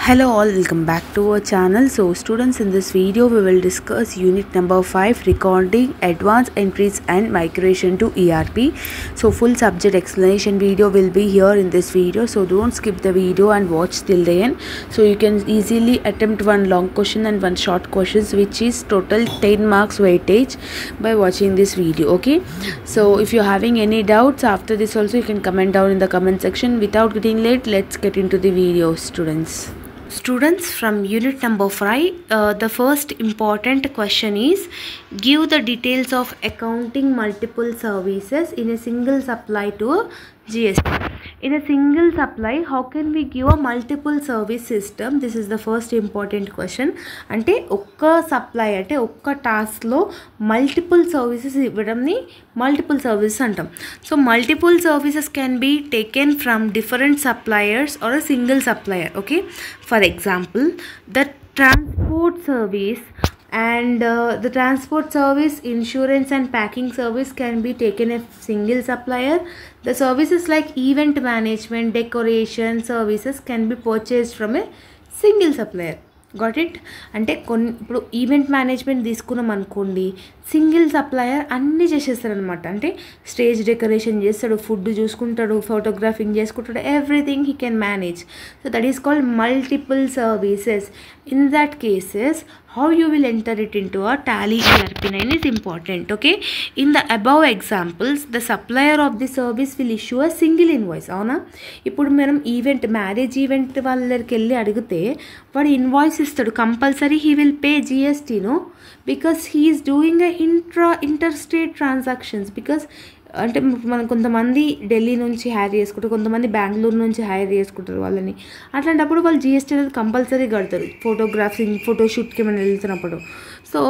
Hello all, welcome back to our channel. So students, in this video we will discuss unit number 5, recording advanced entries and migration to ERP. So full subject explanation video will be here in this video, so don't skip the video and watch till the end, so you can easily attempt one long question and one short questions, which is total 10 marks weightage by watching this video. Okay, so if you're having any doubts after this also, you can comment down in the comment section. Without getting late, let's get into the video, students. Students, from unit number 5, the first important question is, give the details of accounting multiple services in a single supply to a GST. In a single supply, how can we give a multiple service system? This is the first important question. అంటే ఒక్క supply అంటే ఒక్క టాస్క్లో multiple services ఇవ్వడంని multiple services అంటాం. So multiple services can be taken from different suppliers or a single supplier. Okay, for example the transport service and the transport service, insurance and packing service can be taken a single supplier. The services like event management, decoration services can be purchased from a single supplier. Got it? అంటే ఇప్పుడు event management తీసుకున్నాం అనుకోండి, single supplier అన్నీ చేసేస్తారు అనమాట. అంటే stage decoration చేస్తాడు, food చూసుకుంటాడు, ఫోటోగ్రాఫింగ్ చేసుకుంటాడు, everything he can manage. So that is called multiple services. In that cases how you will enter it into a Tally ERP9 is important. Okay, in the above examples, the supplier of the service will issue a single invoice. అవునా, ఇప్పుడు మనం event marriage event వాళ్ళ దగ్గరికి వెళ్ళి అడిగితే వాడు invoice ఇస్తాడు, compulsory he will pay జిఎస్టీను, because he is doing a interstate transactions. Because అంటే మనం కొంతమంది ఢిల్లీ నుంచి హైర్ చేసుకుంటారు, కొంతమంది బెంగళూరు నుంచి హైర్ చేసుకుంటారు వాళ్ళని. అట్లాంటప్పుడు వాళ్ళు జిఎస్టీ అనేది కంపల్సరీ కడతారు, ఫోటోగ్రాఫింగ్ ఫోటోషూట్కి మనం వెళ్తున్నప్పుడు. So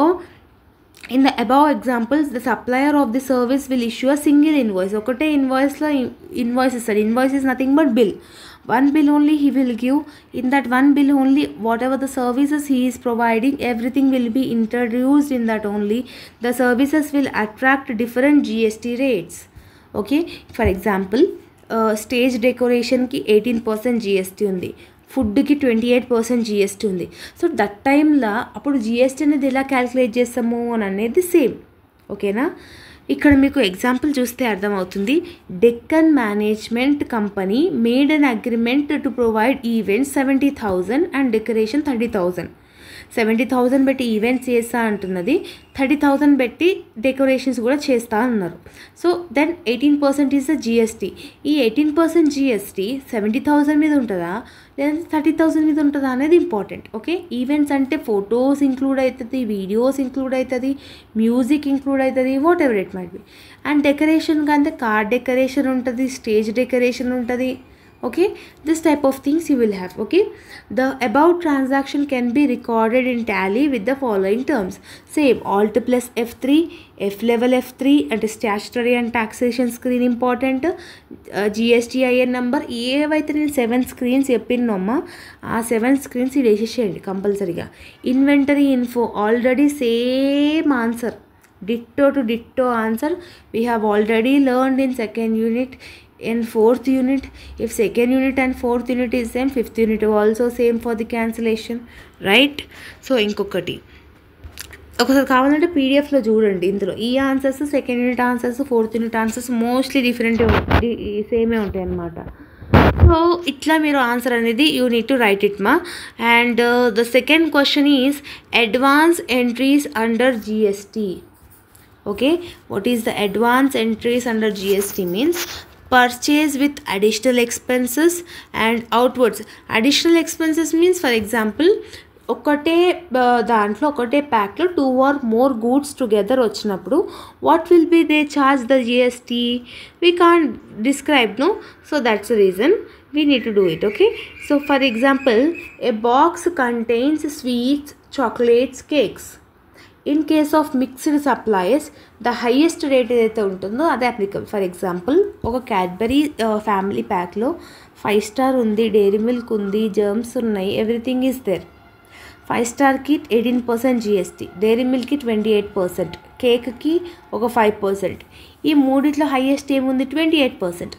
in the above examples, the supplier of the service will issue a single invoice. ఒకటే ఇన్వాయిస్లో ఇన్వాయిస్ ఇస్తారు. Invoice is nothing but bill. One bill only he will give. In that one bill only, whatever the services he is providing, everything will be introduced in that only. The services will attract different GST rates. Okay, for example, stage decoration ki 18% GST ఉంది, ఫుడ్కి 28% GST ఉంది. So that టైంలో అప్పుడు GST అనేది ఎలా calculate చేస్తాము అని అనేది సేమ్. ఓకేనా, ఇక్కడ మీకు ఎగ్జాంపుల్ చూస్తే అర్థమవుతుంది. Deccan management company made an agreement to provide events 70,000 and decoration 30,000. 70,000 పెట్టి ఈవెంట్స్ చేస్తా అంటున్నది, 30,000 పెట్టి డెకరేషన్స్ కూడా చేస్తా అన్నారు. So then 18% is the GST. ఈ 18% జిఎస్టీ 70,000 మీద ఉంటుందా లేదంటే 30,000 మీద ఉంటుందా అనేది ఇంపార్టెంట్. ఓకే, ఈవెంట్స్ అంటే ఫొటోస్ ఇంక్లూడ్ అవుతుంది, వీడియోస్ ఇంక్లూడ్ అవుతుంది, మ్యూజిక్ ఇంక్లూడ్ అవుతుంది, what ever it might be. And decoration కంటే కార్ డెకరేషన్ ఉంటుంది, స్టేజ్ డెకరేషన్ ఉంటుంది. Okay, this type of things you will have. Okay, the above transaction can be recorded in Tally with the following terms. Same, Alt plus F3, F level F3 and statutory and taxation screen important, GSTIN number. ఏవైతే నేను 7 screens చెప్పినమ్మా ఆ 7 screens ఇది వేసేసేయండి కంపల్సరీగా. Inventory info already same answer, ditto to ditto answer we have already learned in second unit. In fourth unit, if second unit and fourth unit is same, fifth unit also same for the cancellation, right? So ఇంకొకటి ఒకసారి కావాలంటే పీడిఎఫ్లో చూడండి, ఇందులో ఈ answers second unit answers fourth unit answers mostly different సేమే ఉంటాయి అన్నమాట. So ఇట్లా మీరు ఆన్సర్ అనేది you need to write it మా. And the second question is advance entries under GST. Okay, what is the advance entries under GST means purchase with additional expenses and outwards. Additional expenses means, for example, ఒకటే దాంట్లో ఒకటే ప్యాక్లో 2 or more goods together వచ్చినప్పుడు what will be they charge the GST? We can't describe, no. So that's the reason we need to do it. Okay, so for example, a box contains sweets, chocolates, cakes. In case of mixed supplies the highest rate ఏదైతే ఉంటుందో అదే applicable. For example, ఒక Cadbury family ప్యాక్లో 5 star ఉంది, dairy milk ఉంది, Gems ఉన్నాయి, everything is there. 5 స్టార్కి 18% GST, dairy మిల్క్కి 28%, కేక్కి ఒక 5%. ఈ మూడిట్లో హైయెస్ట్ ఏముంది 28%.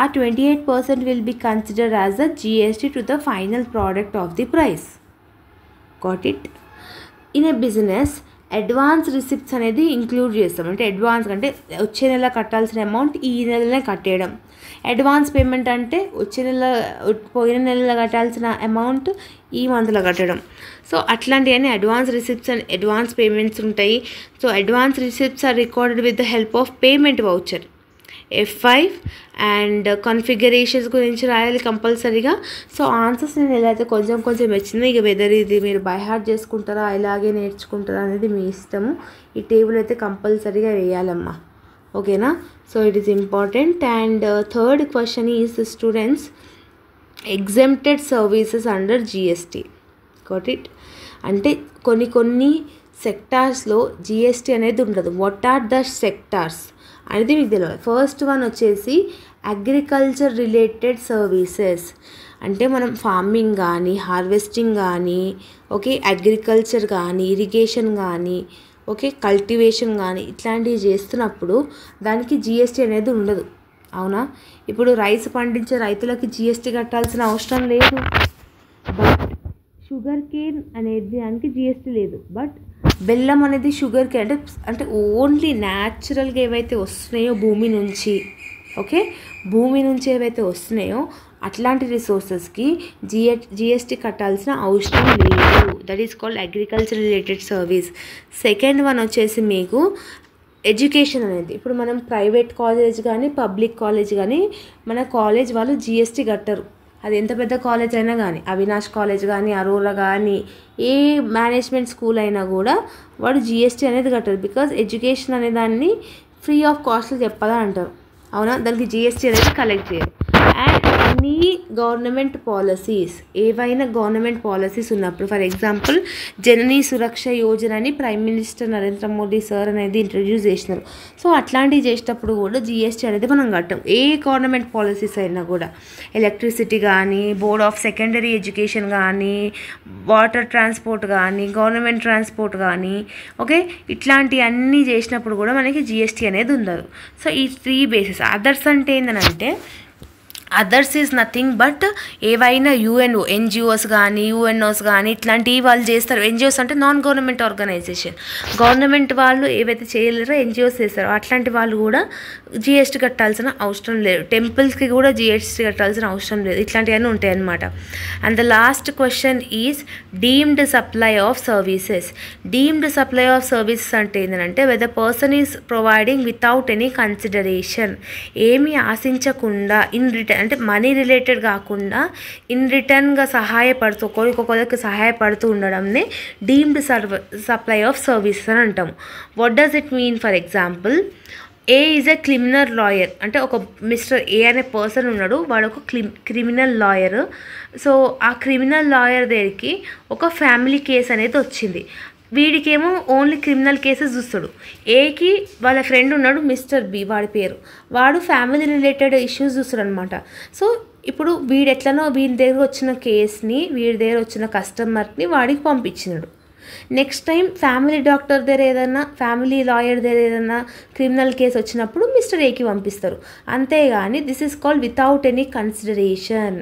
ఆ 28% will be considered as the GST to the final product of the price. Got it? In a business advance receipts అనేది ఇంక్లూడ్ చేస్తాం. అంటే అడ్వాన్స్ అంటే వచ్చే నెల కట్టాల్సిన అమౌంట్ ఈ నెలనే కట్టేయడం. అడ్వాన్స్ పేమెంట్ అంటే పోయిన నెలలో కట్టాల్సిన అమౌంట్ ఈ మంత్లో కట్టడం. సో అట్లాంటివన్నీ advance receipts and advance payments ఉంటాయి. So advance receipts are recorded with the help of payment voucher. F5 and configurations గురించి రాయాలి కంపల్సరీగా. సో ఆన్సర్స్ నేను ఎలా అయితే కొంచెం వచ్చింది, ఇక వెదర్ ఇది మీరు బై హార్ట్ చేసుకుంటారా ఇలాగే నేర్చుకుంటారా అనేది మీ ఇష్టము. ఈ టేబుల్ అయితే కంపల్సరీగా వేయాలమ్మా, ఓకేనా? So it is important. And third question is students exempted services under GST. Got it? అంటే కొన్ని సెక్టార్స్లో జిఎస్టీ అనేది ఉండదు. వాట్ ఆర్ ద సెక్టార్స్ అనేది మీకు తెలియదు. ఫస్ట్ వన్ వచ్చేసి అగ్రికల్చర్ రిలేటెడ్ సర్వీసెస్. అంటే మనం ఫార్మింగ్ కానీ, హార్వెస్టింగ్ కానీ, ఓకే, అగ్రికల్చర్ కానీ, ఇరిగేషన్ కానీ, ఓకే, కల్టివేషన్ కానీ ఇట్లాంటివి చేస్తున్నప్పుడు దానికి జిఎస్టీ అనేది ఉండదు, అవునా? ఇప్పుడు రైస్ పండించే రైతులకి జిఎస్టీ కట్టాల్సిన అవసరం లేదు. బట్ షుగర్ కేన్ అనేది దానికి జిఎస్టీ లేదు. బట్ బెల్లం అనేది షుగర్ కేన్ అంటే ఓన్లీ న్యాచురల్గా ఏవైతే వస్తున్నాయో భూమి నుంచి, ఓకే, భూమి నుంచి ఏవైతే వస్తున్నాయో అట్లాంటి రిసోర్సెస్కి జిఎస్టీ కట్టాల్సిన అవసరం లేదు. That is called agriculture related service. Second one వచ్చేసి మీకు ఎడ్యుకేషన్ అనేది. ఇప్పుడు మనం ప్రైవేట్ కాలేజ్ కానీ పబ్లిక్ కాలేజ్ కానీ మన కాలేజ్ వాళ్ళు జిఎస్టీ కట్టరు. అది ఎంత పెద్ద కాలేజ్ అయినా కానీ, అవినాష్ కాలేజ్ కానీ, అరోరా కానీ, ఏ మేనేజ్మెంట్ స్కూల్ అయినా కూడా వాడు జిఎస్టీ అనేది కట్టరు. బికాజ్ ఎడ్యుకేషన్ అనే దాన్ని ఫ్రీ ఆఫ్ కాస్ట్లో చెప్పదా అంటారు, అవునా? దానికి జిఎస్టీ అనేది కలెక్ట్ చేయరు. అండ్ అన్ని గవర్నమెంట్ పాలసీస్, ఏవైనా గవర్నమెంట్ పాలసీస్ ఉన్నప్పుడు, ఫర్ ఎగ్జాంపుల్ జననీ సురక్ష యోజన అని prime minister Narendra Modi sir అనేది ఇంట్రడ్యూస్ చేసినారు. సో అట్లాంటివి చేసేటప్పుడు కూడా జిఎస్టీ అనేది మనం కట్టాం. ఏ గవర్నమెంట్ పాలసీస్ అయినా కూడా, ఎలక్ట్రిసిటీ కానీ, బోర్డ్ ఆఫ్ సెకండరీ ఎడ్యుకేషన్ కానీ, వాటర్ ట్రాన్స్పోర్ట్ కానీ, గవర్నమెంట్ ట్రాన్స్పోర్ట్ కానీ, ఓకే, ఇట్లాంటివి అన్నీ చేసినప్పుడు కూడా మనకి జిఎస్టీ అనేది ఉండదు. సో ఈ 3 బేసిస్. అదర్స్ అంటే ఏంటంటే అదర్స్ ఈజ్ నథింగ్ బట్ ఏవైనా యుఎన్ఓ ఎన్జిఓస్ కానీ యుఎన్ఓస్ కానీ ఇట్లాంటివి వాళ్ళు చేస్తారు. ఎన్జిఓస్ అంటే నాన్ గవర్నమెంట్ ఆర్గనైజేషన్. గవర్నమెంట్ వాళ్ళు ఏవైతే చేయలేరో ఎన్జిఓస్ చేస్తారో అట్లాంటి వాళ్ళు కూడా జిఎస్టీ కట్టాల్సిన అవసరం లేదు. టెంపుల్స్కి కూడా జిఎస్టీ కట్టాల్సిన అవసరం లేదు. ఇట్లాంటివన్నీ ఉంటాయి అన్నమాట. And the last question is deemed supply of services. Deemed supply of services అంటే ఏంటంటే whether person is providing without any consideration, ఏమీ ఆశించకుండా, ఇన్ రిటర్న్ అంటే మనీ రిలేటెడ్ కాకుండా ఇన్ రిటర్న్గా సహాయపడుతూ ఒకరికొకరికి సహాయపడుతూ ఉండడంనే డీమ్డ్ సప్లై ఆఫ్ సర్వీసెస్ అని అంటాము. What does it mean? For example A is a criminal lawyer. అంటే ఒక మిస్టర్ ఏ అనే పర్సన్ ఉన్నాడు, వాడు ఒక క్రిమినల్ లాయర్. సో ఆ క్రిమినల్ లాయర్ దగ్గరికి ఒక ఫ్యామిలీ కేసు అనేది వచ్చింది. వీడికేమో ఓన్లీ క్రిమినల్ కేసెస్ చూస్తాడు. ఏకి వాళ్ళ ఫ్రెండ్ ఉన్నాడు మిస్టర్ బి, వాడి పేరు, వాడు ఫ్యామిలీ రిలేటెడ్ ఇష్యూస్ చూస్తాడు అనమాట. సో ఇప్పుడు వీడు ఎట్లనో వీడి దగ్గర వచ్చిన కేసుని, వీడి దగ్గర వచ్చిన కస్టమర్ని వాడికి పంపించినాడు. నెక్స్ట్ టైం ఫ్యామిలీ డాక్టర్ దగ్గర ఏదైనా, ఫ్యామిలీ లాయర్ దగ్గర ఏదైనా క్రిమినల్ కేసు వచ్చినప్పుడు మిస్టర్ ఏకి పంపిస్తారు. అంతేగాని this is called without any consideration.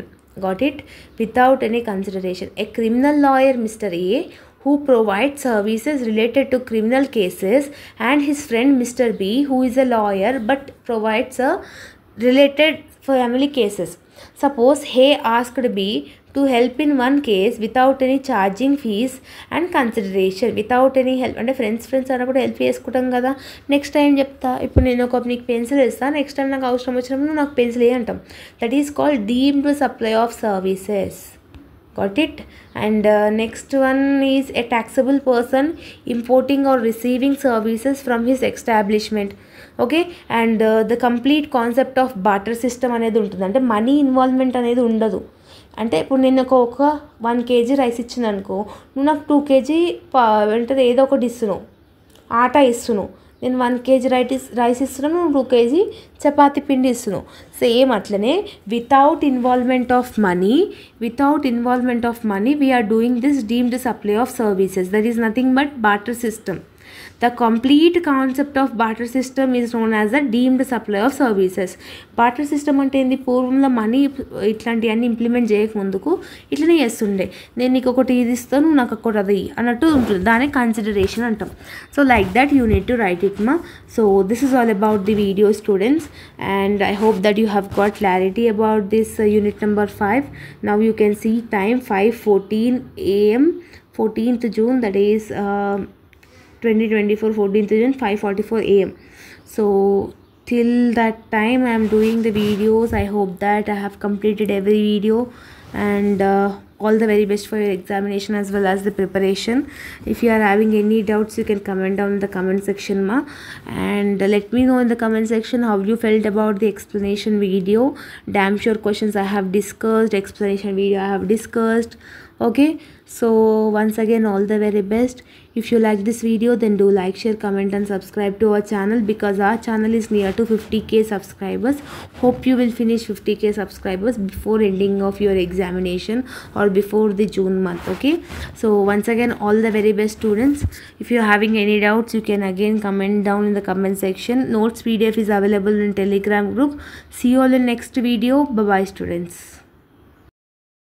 Got it? Without any consideration. A criminal lawyer mister A who provides services related to criminal cases and his friend Mr. B who is a lawyer but provides a related family cases. Suppose A asked B to help in one case without any charging fees and consideration. Without any help అంటే friends అన్నప్పుడు help చేసుకుంటాం కదా. Next time చెప్తా, ఇప్పుడు నేను నీకు pencil ఇస్తాను, next time నాకు అవసరం వచ్చినప్పుడు నువ్వు నాకు పెన్సిల్ ఏ అంటాం. That is called deemed supply of services. Got it? And next one is a taxable person importing or receiving services from his establishment. Okay, and the complete concept of barter system అనేది ఉంటుంది. అంటే money involvement అనేది ఉండదు. అంటే ఇప్పుడు నేను ఒక 1 kg rice ఇచ్చింది అనుకో, నువ్వు నాకు 2 kg అంటే ఏదో ఒకటి ఇస్తున్నావు, ఆటా ఇస్తున్నావు. నేను 1 kg రైస్ ఇస్తున్నాను, నువ్వు 2 kg చపాతీ పిండి ఇస్తున్నావు. సేమ్ అట్లనే without involvement of money we are doing this deemed supply of services. That is nothing but barter system. The complete concept of barter system is known as the deemed supply of services. Barter system అంటే ఏంది? పూర్వంలో money ఇట్లాంటివన్నీ implement చేయకముందుకు ఇట్లనే చేస్తుండే. నేను నీకు ఒకటి ఇది ఇస్తాను, నాకు ఒకటి అది అన్నట్టు ఉంటుంది. దాన్ని కన్సిడరేషన్ అంటాం. So like that you need to write it మా. So this is all about the video students, and I hope that you have got clarity about this unit number 5. Now you can see time 5:14 AM 14th June, that is 2024 14th June 5:44 AM. So till that time I am doing the videos. I hope that I have completed every video, and all the very best for your examination as well as the preparation. If you are having any doubts, you can comment down in the comment section ma, and let me know in the comment section how you felt about the explanation video. Damn sure questions I have discussed, explanation video I have discussed. Okay, so once again, all the very best. If you like this video, then do like, share, comment and subscribe to our channel, because our channel is near to 50k subscribers. Hope you will finish 50k subscribers before ending of your examination or before the June month. Okay, so once again, all the very best students. If you are having any doubts, you can again comment down in the comment section. Notes PDF is available in Telegram group. See you all in next video. Bye bye students.